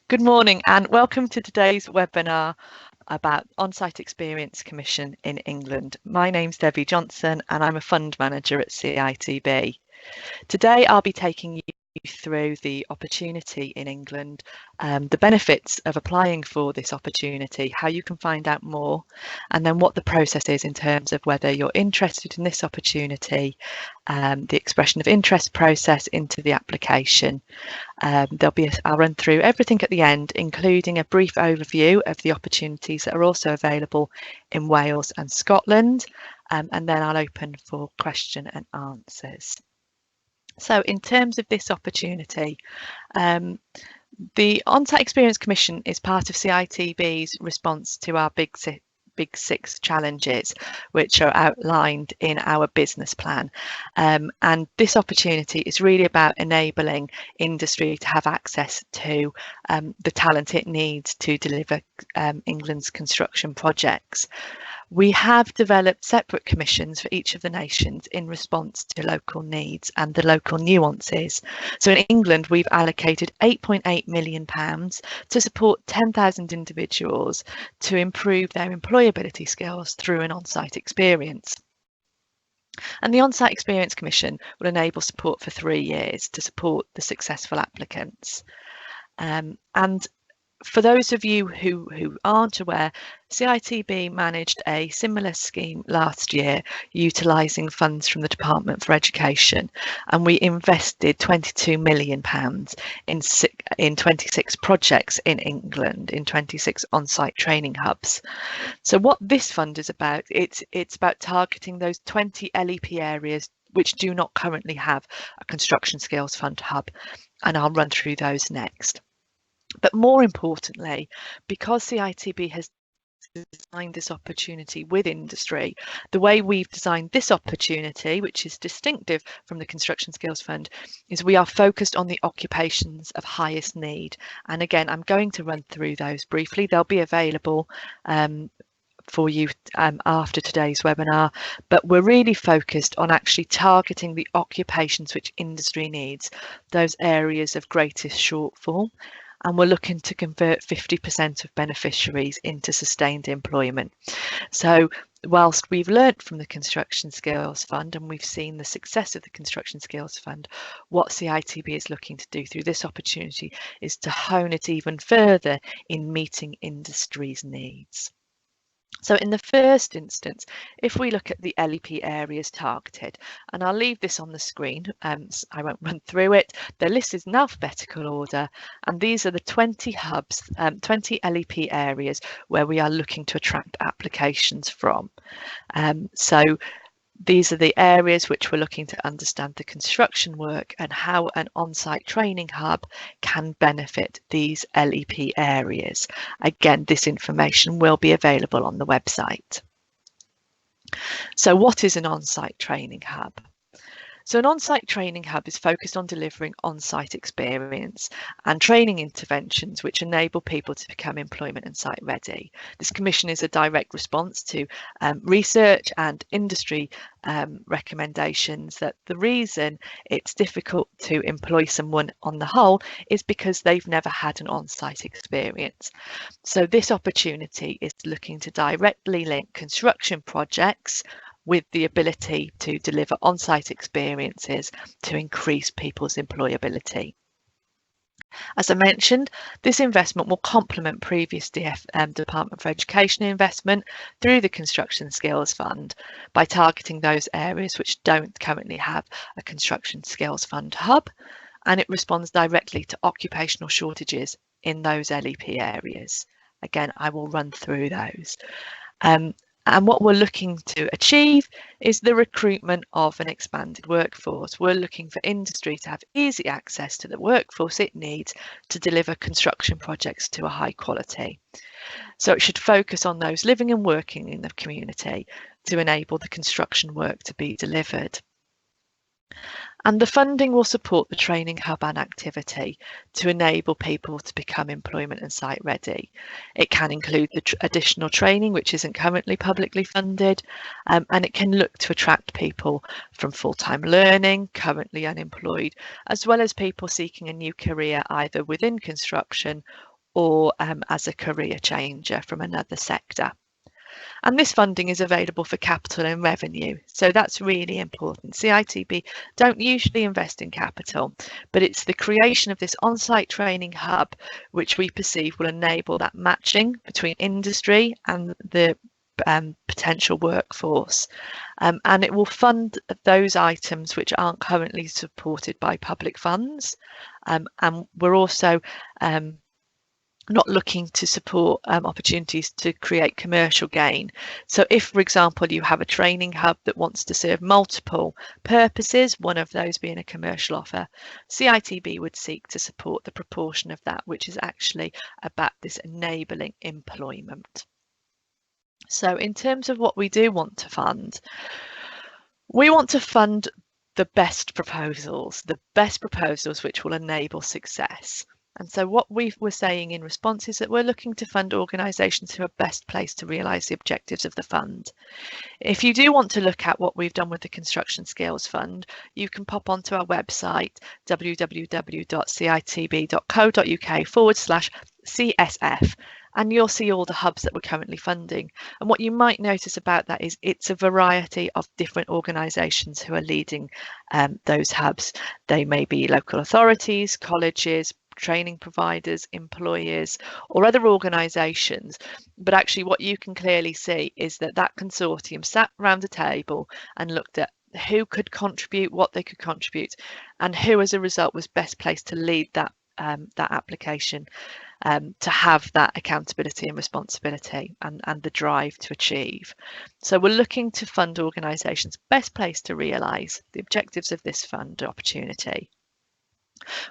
Good morning and welcome to today's webinar about Onsite Experience Commission in England. My name's Debbie Johnson and I'm a fund manager at CITB. Today I'll be taking you through the opportunity in England, the benefits of applying for this opportunity, how you can find out more, and then what the process is in terms of whether you're interested in this opportunity, the expression of interest process into the application. I'll run through everything at the end, including a brief overview of the opportunities that are also available in Wales and Scotland, and then I'll open for question and answers. So in terms of this opportunity, the Onsite Experience Commission is part of CITB's response to our Big Six challenges, which are outlined in our business plan. And this opportunity is really about enabling industry to have access to the talent it needs to deliver England's construction projects. We have developed separate commissions for each of the nations in response to local needs and the local nuances. So in England, we've allocated £8.8 million to support 10,000 individuals to improve their employability skills through an on-site experience. And the Onsite Experience Commission will enable support for 3 years to support the successful applicants. And for those of you who aren't aware, CITB managed a similar scheme last year utilising funds from the Department for Education, and we invested £22 million in 26 projects in England, in 26 on-site training hubs. So what this fund is about, it's about targeting those 20 LEP areas which do not currently have a construction skills fund hub, and I'll run through those next. But more importantly, because CITB has designed this opportunity with industry, the way we've designed this opportunity, which is distinctive from the Construction Skills Fund, is we are focused on the occupations of highest need. And again, I'm going to run through those briefly. They'll be available for you after today's webinar, but we're really focused on actually targeting the occupations which industry needs, those areas of greatest shortfall. And we're looking to convert 50% of beneficiaries into sustained employment. So whilst we've learnt from the Construction Skills Fund and we've seen the success of the Construction Skills Fund, what CITB is looking to do through this opportunity is to hone it even further in meeting industry's needs. So in the first instance, if we look at the LEP areas targeted, and I'll leave this on the screen, I won't run through it. They're listed in alphabetical order, and these are the 20 hubs, 20 LEP areas where we are looking to attract applications from. So these are the areas which we're looking to understand the construction work and how an on-site training hub can benefit these LEP areas. Again, this information will be available on the website. So what is an on-site training hub? So an on-site training hub is focused on delivering on-site experience and training interventions which enable people to become employment and site ready. This commission is a direct response to research and industry recommendations that the reason it's difficult to employ someone on the whole is because they've never had an on-site experience. So this opportunity is looking to directly link construction projects with the ability to deliver on-site experiences to increase people's employability. As I mentioned, this investment will complement previous Department for Education investment through the Construction Skills Fund by targeting those areas which don't currently have a Construction Skills Fund hub, and it responds directly to occupational shortages in those LEP areas. Again, I will run through those. And what we're looking to achieve is the recruitment of an expanded workforce. We're looking for industry to have easy access to the workforce it needs to deliver construction projects to a high quality. So it should focus on those living and working in the community to enable the construction work to be delivered. And the funding will support the training hub and activity to enable people to become employment and site ready. It can include the additional training which isn't currently publicly funded, and it can look to attract people from full-time learning, currently unemployed, as well as people seeking a new career either within construction or as a career changer from another sector. And this funding is available for capital and revenue. So that's really important. CITB don't usually invest in capital, but it's the creation of this on-site training hub which we perceive will enable that matching between industry and the potential workforce. And it will fund those items which aren't currently supported by public funds. And we're also not looking to support opportunities to create commercial gain. So if, for example, you have a training hub that wants to serve multiple purposes, one of those being a commercial offer, CITB would seek to support the proportion of that which is actually about this enabling employment. So in terms of what we do want to fund, we want to fund the best proposals which will enable success. And so what we were saying in response is that we're looking to fund organisations who are best placed to realise the objectives of the fund. If you do want to look at what we've done with the Construction Skills Fund, you can pop onto our website www.citb.co.uk/CSF, and you'll see all the hubs that we're currently funding. And what you might notice about that is it's a variety of different organisations who are leading those hubs. They may be local authorities, colleges, training providers, employers, or other organisations. But actually what you can clearly see is that that consortium sat around a table and looked at who could contribute, what they could contribute, and who as a result was best placed to lead that application, to have that accountability and responsibility and the drive to achieve. So we're looking to fund organisations best placed to realise the objectives of this fund opportunity.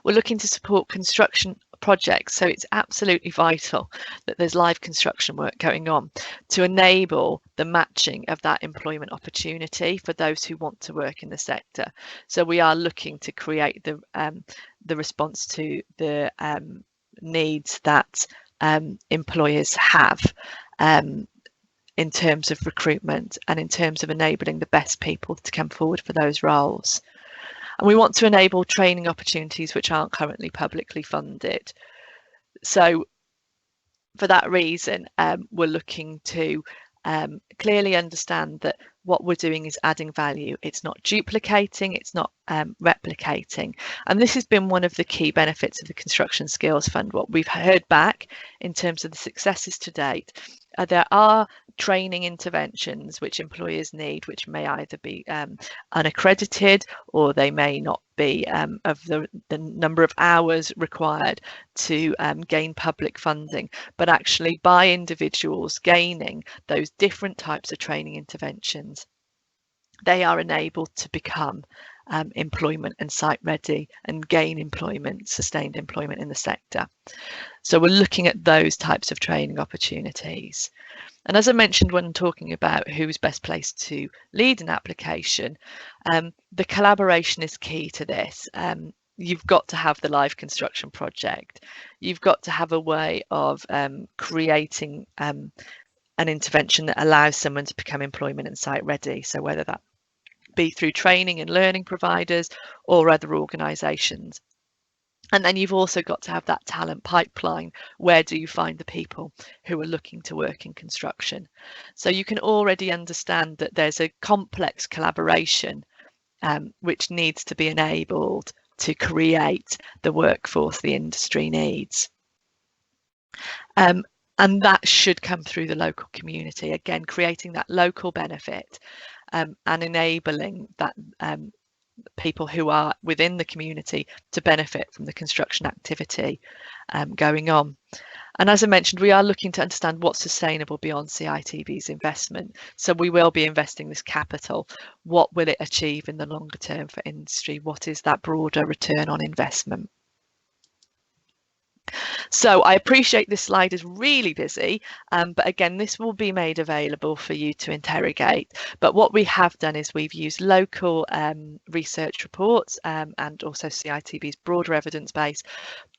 We're looking to support construction projects, so it's absolutely vital that there's live construction work going on to enable the matching of that employment opportunity for those who want to work in the sector. So we are looking to create the response to the needs that employers have in terms of recruitment and in terms of enabling the best people to come forward for those roles. And we want to enable training opportunities which aren't currently publicly funded. So for that reason, we're looking to clearly understand that what we're doing is adding value. It's not duplicating, it's not replicating. And this has been one of the key benefits of the Construction Skills Fund. What we've heard back in terms of the successes to date, there are training interventions which employers need, which may either be unaccredited, or they may not be of the number of hours required to gain public funding, but actually by individuals gaining those different types of training interventions, they are enabled to become employment and site ready and gain employment, sustained employment in the sector. So we're looking at those types of training opportunities. And as I mentioned when talking about who's best placed to lead an application, the collaboration is key to this. You've got to have the live construction project. You've got to have a way of creating an intervention that allows someone to become employment and site ready. So whether that be through training and learning providers or other organisations. And then you've also got to have that talent pipeline. Where do you find the people who are looking to work in construction? So you can already understand that there's a complex collaboration which needs to be enabled to create the workforce the industry needs. And that should come through the local community, again, creating that local benefit and enabling that people who are within the community to benefit from the construction activity going on. And as I mentioned, we are looking to understand what's sustainable beyond CITB's investment. So we will be investing this capital. What will it achieve in the longer term for industry? What is that broader return on investment? So I appreciate this slide is really busy, but again, this will be made available for you to interrogate. But what we have done is we've used local research reports and also CITB's broader evidence base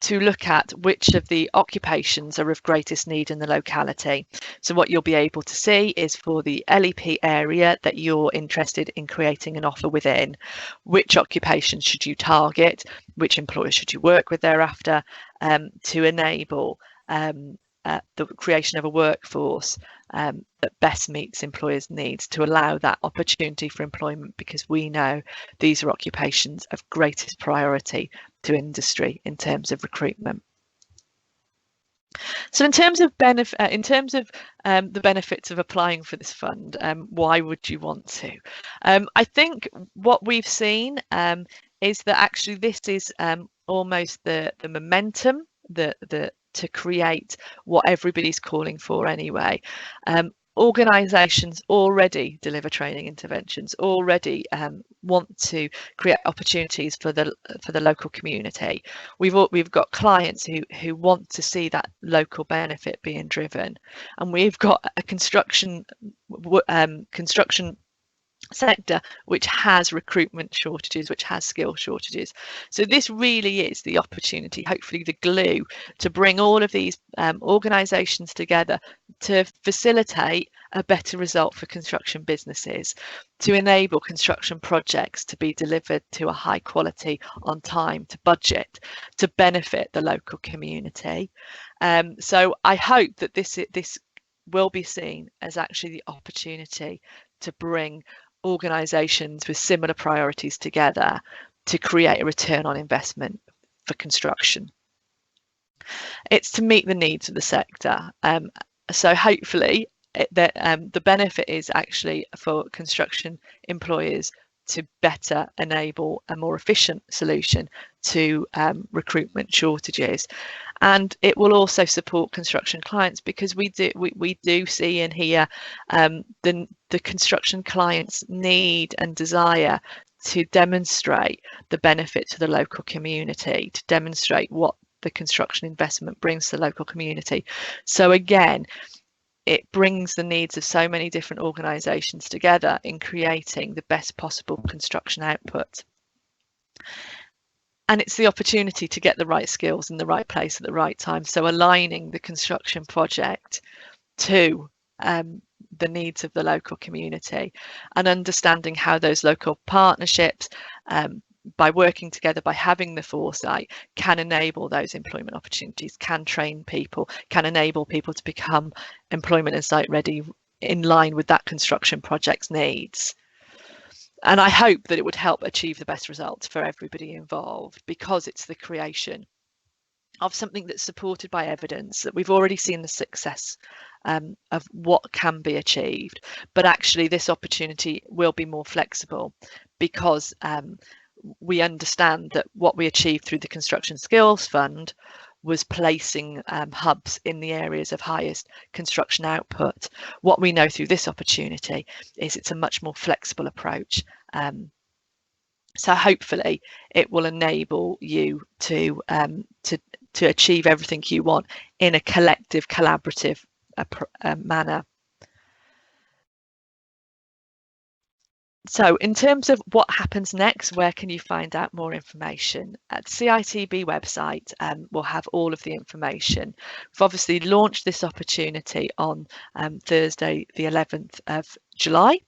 to look at which of the occupations are of greatest need in the locality. So what you'll be able to see is for the LEP area that you're interested in creating an offer within, which occupations should you target, which employers should you work with thereafter, to enable the creation of a workforce that best meets employers' needs, to allow that opportunity for employment, because we know these are occupations of greatest priority to industry in terms of recruitment. So in terms of the benefits of applying for this fund, why would you want to? I think what we've seen is that actually this is almost the momentum to create what everybody's calling for anyway. Organisations already deliver training interventions, already want to create opportunities for the local community. We've got clients who want to see that local benefit being driven, and we've got a construction sector which has recruitment shortages, which has skill shortages. So this really is the opportunity, hopefully the glue, to bring all of these organisations together to facilitate a better result for construction businesses, to enable construction projects to be delivered to a high quality, on time, to budget, to benefit the local community. So I hope that this will be seen as actually the opportunity to bring organisations with similar priorities together to create a return on investment for construction. It's to meet the needs of the sector. So hopefully the benefit is actually for construction employers to better enable a more efficient solution to recruitment shortages. And it will also support construction clients, because we do see and hear the construction clients' need and desire to demonstrate the benefit to the local community, to demonstrate what the construction investment brings to the local community. So again, it brings the needs of so many different organisations together in creating the best possible construction output. And it's the opportunity to get the right skills in the right place at the right time. So aligning the construction project to the needs of the local community, and understanding how those local partnerships, by working together, by having the foresight, can enable those employment opportunities, can train people, can enable people to become employment and site ready in line with that construction project's needs. And I hope that it would help achieve the best results for everybody involved, because it's the creation of something that's supported by evidence, that we've already seen the success of what can be achieved. But actually this opportunity will be more flexible, because we understand that what we achieved through the Construction Skills Fund was placing hubs in the areas of highest construction output. What we know through this opportunity is it's a much more flexible approach. So hopefully it will enable you to achieve everything you want in a collective, collaborative manner. So in terms of what happens next, where can you find out more information? At the CITB website, we'll have all of the information. We've obviously launched this opportunity on Thursday, the 11th of July.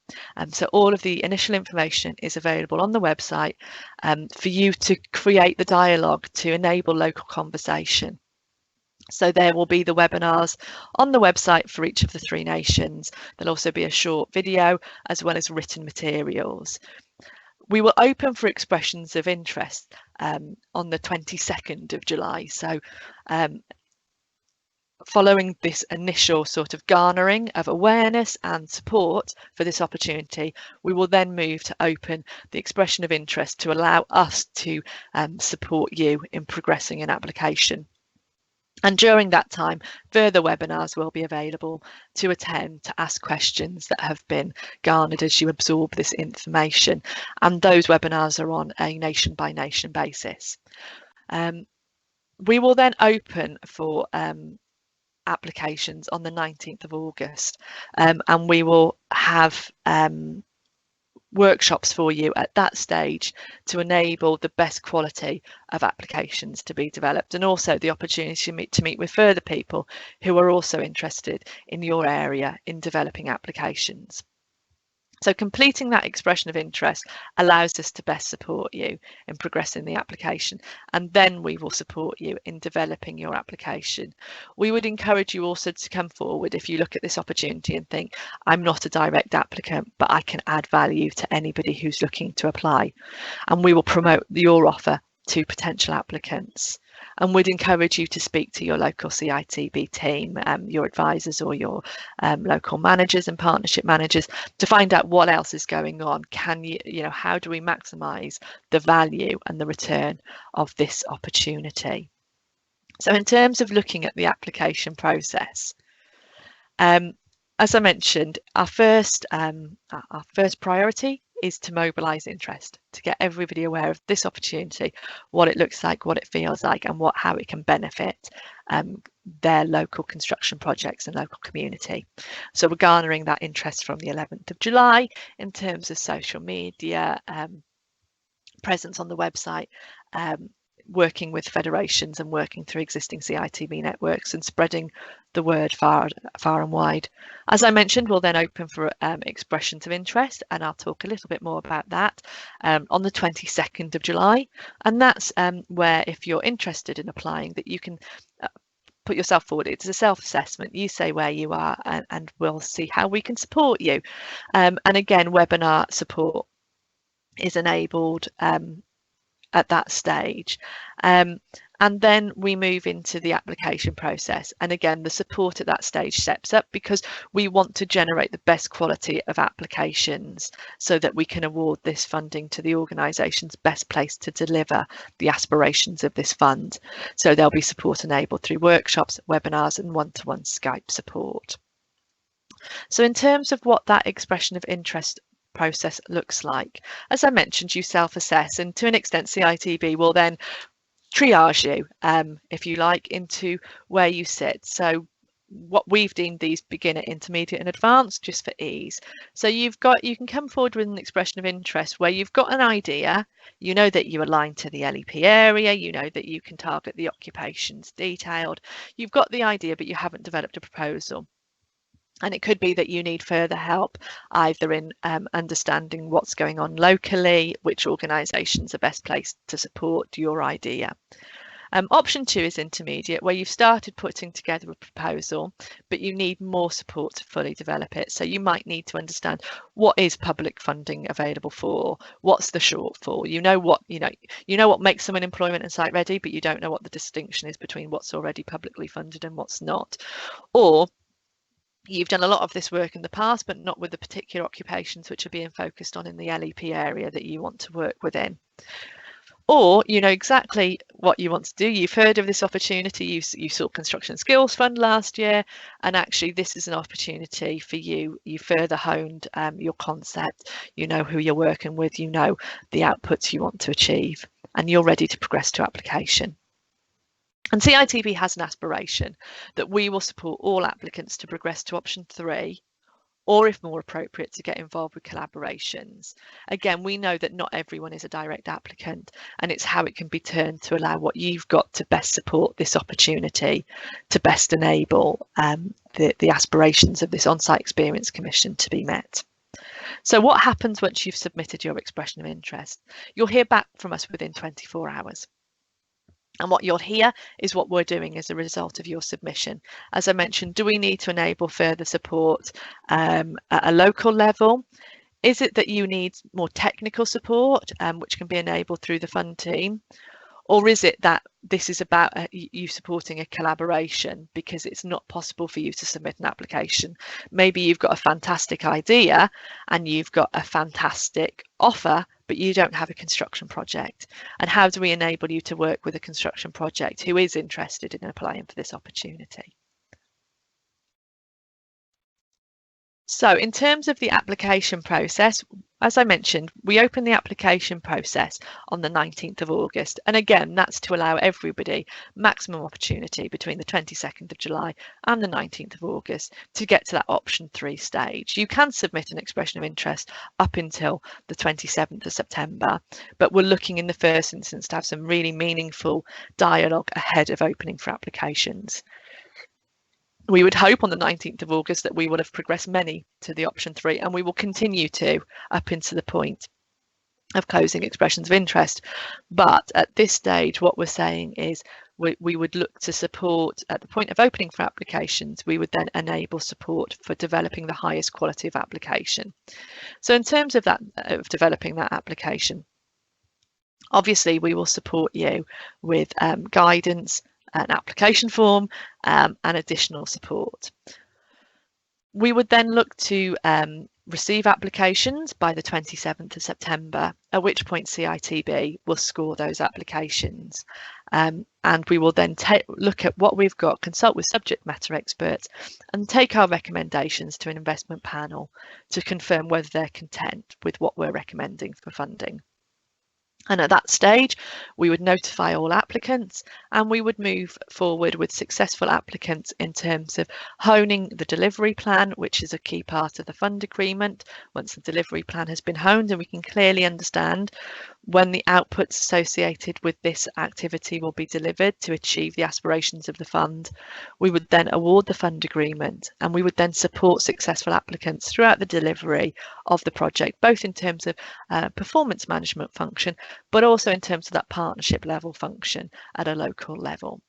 So all of the initial information is available on the website for you to create the dialogue, to enable local conversation. So there will be the webinars on the website for each of the 3 nations. There'll also be a short video as well as written materials. We will open for expressions of interest on the 22nd of July. So following this initial sort of garnering of awareness and support for this opportunity, we will then move to open the expression of interest to allow us to support you in progressing an application. And during that time, further webinars will be available to attend, to ask questions that have been garnered as you absorb this information. And those webinars are on a nation by nation basis. We will then open for applications on the 19th of August, and we will have workshops for you at that stage to enable the best quality of applications to be developed, and also the opportunity to meet with further people who are also interested in your area in developing applications. So completing that expression of interest allows us to best support you in progressing the application, and then we will support you in developing your application. We would encourage you also to come forward if you look at this opportunity and think, I'm not a direct applicant, but I can add value to anybody who's looking to apply, and we will promote your offer to potential applicants. And we'd encourage you to speak to your local CITB team, your advisors or your local managers and partnership managers to find out what else is going on. How do we maximise the value and the return of this opportunity? So in terms of looking at the application process, as I mentioned, our first priority is to mobilise interest, to get everybody aware of this opportunity, what it looks like, what it feels like, and how it can benefit their local construction projects and local community. So we're garnering that interest from the 11th of July in terms of social media, presence on the website, working with federations and working through existing CITB networks and spreading the word far and wide. As I mentioned, we'll then open for expressions of interest, and I'll talk a little bit more about that on the 22nd of July. And that's where, if you're interested in applying, that you can put yourself forward. It's a self-assessment. You say where you are, and we'll see how we can support you. And again, webinar support is enabled at that stage. And then we move into the application process. And again, the support at that stage steps up because we want to generate the best quality of applications so that we can award this funding to the organisations best placed to deliver the aspirations of this fund. So there'll be support enabled through workshops, webinars and one-to-one Skype support. So in terms of what that expression of interest process looks like, as I mentioned, you self-assess, and to an extent CITB will then triage you, if you like, into where you sit. So what we've deemed these beginner, intermediate and advanced, just for ease. So you can come forward with an expression of interest where you've got an idea, you know that you align to the LEP area, you know that you can target the occupations detailed, you've got the idea but you haven't developed a proposal. And it could be that you need further help either in understanding what's going on locally, which organisations are best placed to support your idea. Option 2 is intermediate, where you've started putting together a proposal, but you need more support to fully develop it. So you might need to understand what is public funding available for, what's the shortfall. You know what makes someone employment and site ready, but you don't know what the distinction is between what's already publicly funded and what's not. Or you've done a lot of this work in the past, but not with the particular occupations which are being focused on in the LEP area that you want to work within. Or you know exactly what you want to do. You've heard of this opportunity. You saw Construction Skills Fund last year, and actually this is an opportunity for you. You further honed your concept. You know who you're working with. You know the outputs you want to achieve, and you're ready to progress to application. And CITB has an aspiration that we will support all applicants to progress to option 3, or if more appropriate, to get involved with collaborations. Again, we know that not everyone is a direct applicant, and it's how it can be turned to allow what you've got to best support this opportunity, to best enable the aspirations of this Onsite Experience Commission to be met. So what happens once you've submitted your expression of interest? You'll hear back from us within 24 hours. And what you'll hear is what we're doing as a result of your submission. As I mentioned, do we need to enable further support at a local level? Is it that you need more technical support, which can be enabled through the fund team? Or is it that this is about you supporting a collaboration because it's not possible for you to submit an application? Maybe you've got a fantastic idea and you've got a fantastic offer, but you don't have a construction project. And how do we enable you to work with a construction project who is interested in applying for this opportunity? So in terms of the application process, as I mentioned, we open the application process on the 19th of August. And again, that's to allow everybody maximum opportunity between the 22nd of July and the 19th of August to get to that option 3 stage. You can submit an expression of interest up until the 27th of September, but we're looking in the first instance to have some really meaningful dialogue ahead of opening for applications. We would hope on the 19th of August that we will have progressed many to the option 3, and we will continue to up into the point of closing expressions of interest. But at this stage, what we're saying is we would look to support at the point of opening for applications. We would then enable support for developing the highest quality of application. So in terms of that, of developing that application, obviously we will support you with guidance, an application form, and additional support. We would then look to receive applications by the 27th of September, at which point CITB will score those applications. And we will then look at what we've got, consult with subject matter experts, and take our recommendations to an investment panel to confirm whether they're content with what we're recommending for funding. And at that stage, we would notify all applicants, and we would move forward with successful applicants in terms of honing the delivery plan, which is a key part of the fund agreement. Once the delivery plan has been honed and we can clearly understand when the outputs associated with this activity will be delivered to achieve the aspirations of the fund, we would then award the fund agreement, and we would then support successful applicants throughout the delivery of the project, both in terms of performance management function, but also in terms of that partnership level function at a local level.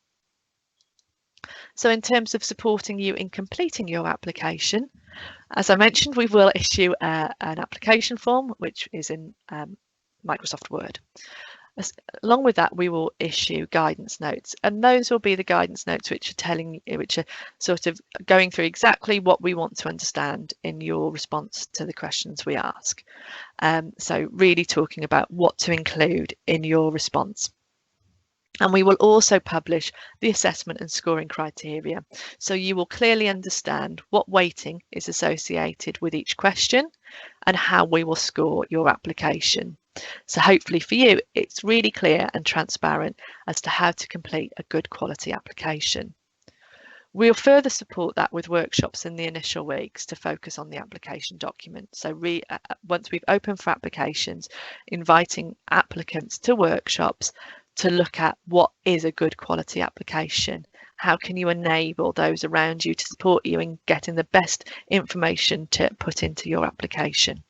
So in terms of supporting you in completing your application, as I mentioned, we will issue an application form, which is in Microsoft Word. Along with that, we will issue guidance notes, and those will be the guidance notes which are sort of going through exactly what we want to understand in your response to the questions we ask. So really talking about what to include in your response. And we will also publish the assessment and scoring criteria, so you will clearly understand what weighting is associated with each question and how we will score your application. So hopefully for you, it's really clear and transparent as to how to complete a good quality application. We'll further support that with workshops in the initial weeks to focus on the application document. So once we've opened for applications, inviting applicants to workshops to look at what is a good quality application. How can you enable those around you to support you in getting the best information to put into your application?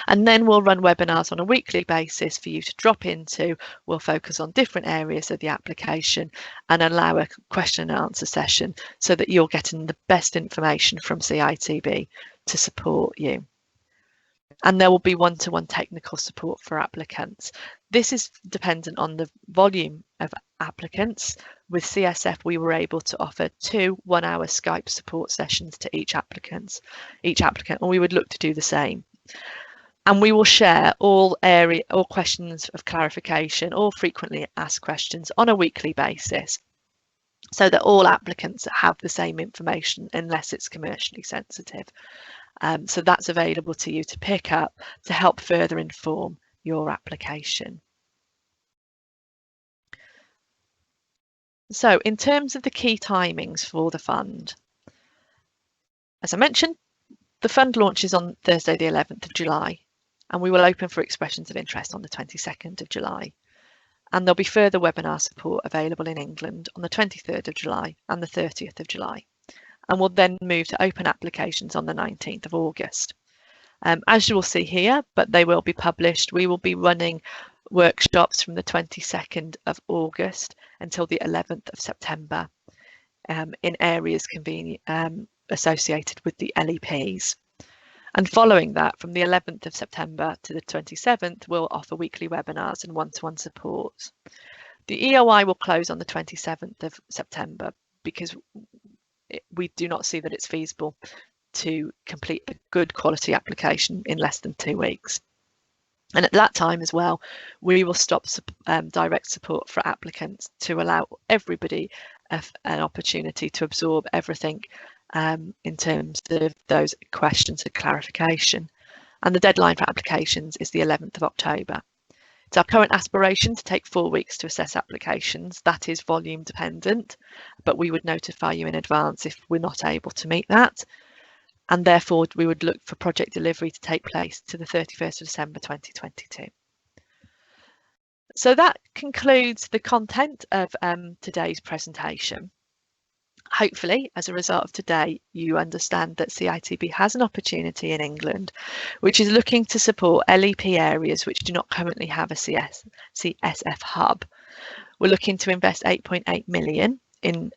And then we'll run webinars on a weekly basis for you to drop into. We'll focus on different areas of the application and allow a question and answer session so that you're getting the best information from CITB to support you. And there will be one-to-one technical support for applicants. This is dependent on the volume of applicants. With CSF, we were able to offer 2 one-hour Skype support sessions to each applicant, and we would look to do the same. And we will share all questions of clarification, all frequently asked questions on a weekly basis, so that all applicants have the same information unless it's commercially sensitive. So that's available to you to pick up to help further inform your application. So in terms of the key timings for the fund, as I mentioned, the fund launches on Thursday the 11th of July, and we will open for expressions of interest on the 22nd of July. And there'll be further webinar support available in England on the 23rd of July and the 30th of July. And we'll then move to open applications on the 19th of August. As you will see here, but they will be published, we will be running workshops from the 22nd of August until the 11th of September in areas associated with the LEPs. And following that, from the 11th of September to the 27th, we'll offer weekly webinars and one-to-one support. The EOI will close on the 27th of September because we do not see that it's feasible to complete a good quality application in less than 2 weeks. And at that time as well, we will stop direct support for applicants to allow everybody an opportunity to absorb everything in terms of those questions of clarification. And the deadline for applications is the 11th of October. It's our current aspiration to take 4 weeks to assess applications. That is volume dependent, but we would notify you in advance if we're not able to meet that. And therefore, we would look for project delivery to take place to the 31st of December 2022. So that concludes the content of today's presentation. Hopefully, as a result of today, you understand that CITB has an opportunity in England, which is looking to support LEP areas which do not currently have a CSF hub. We're looking to invest 8.8 million in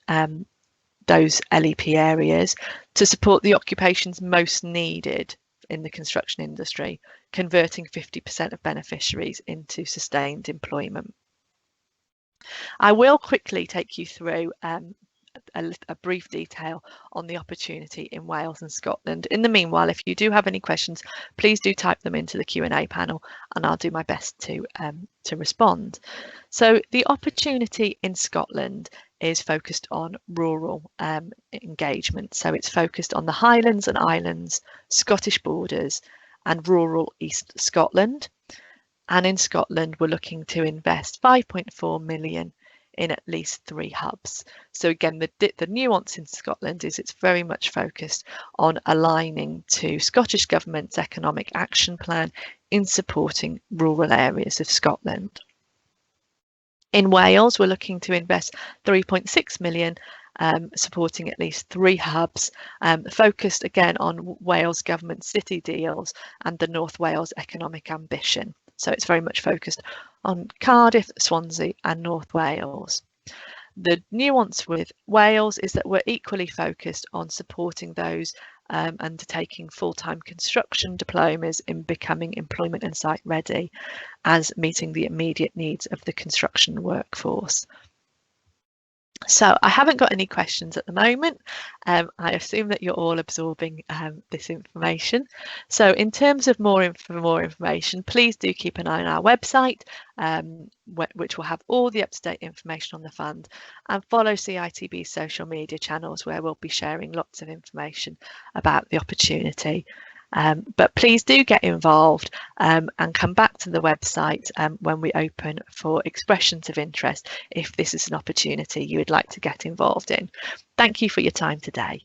those LEP areas to support the occupations most needed in the construction industry, converting 50% of beneficiaries into sustained employment. I will quickly take you through a brief detail on the opportunity in Wales and Scotland. In the meanwhile, if you do have any questions, please do type them into the Q&A panel and I'll do my best to respond. So the opportunity in Scotland is focused on rural engagement. So it's focused on the Highlands and Islands, Scottish borders and rural East Scotland. And in Scotland, we're looking to invest 5.4 million in at least 3 hubs. So again, the nuance in Scotland is it's very much focused on aligning to Scottish Government's economic action plan in supporting rural areas of Scotland. In Wales, we're looking to invest 3.6 million supporting at least 3 hubs, focused again on Wales Government city deals and the North Wales economic ambition. So it's very much focused on Cardiff, Swansea and North Wales. The nuance with Wales is that we're equally focused on supporting those undertaking full-time construction diplomas in becoming employment and site ready as meeting the immediate needs of the construction workforce. So I haven't got any questions at the moment. I assume that you're all absorbing this information. So in terms of more information, please do keep an eye on our website, which will have all the up-to-date information on the fund, and follow CITB's social media channels where we'll be sharing lots of information about the opportunity. But please do get involved and come back to the website when we open for expressions of interest if this is an opportunity you would like to get involved in. Thank you for your time today.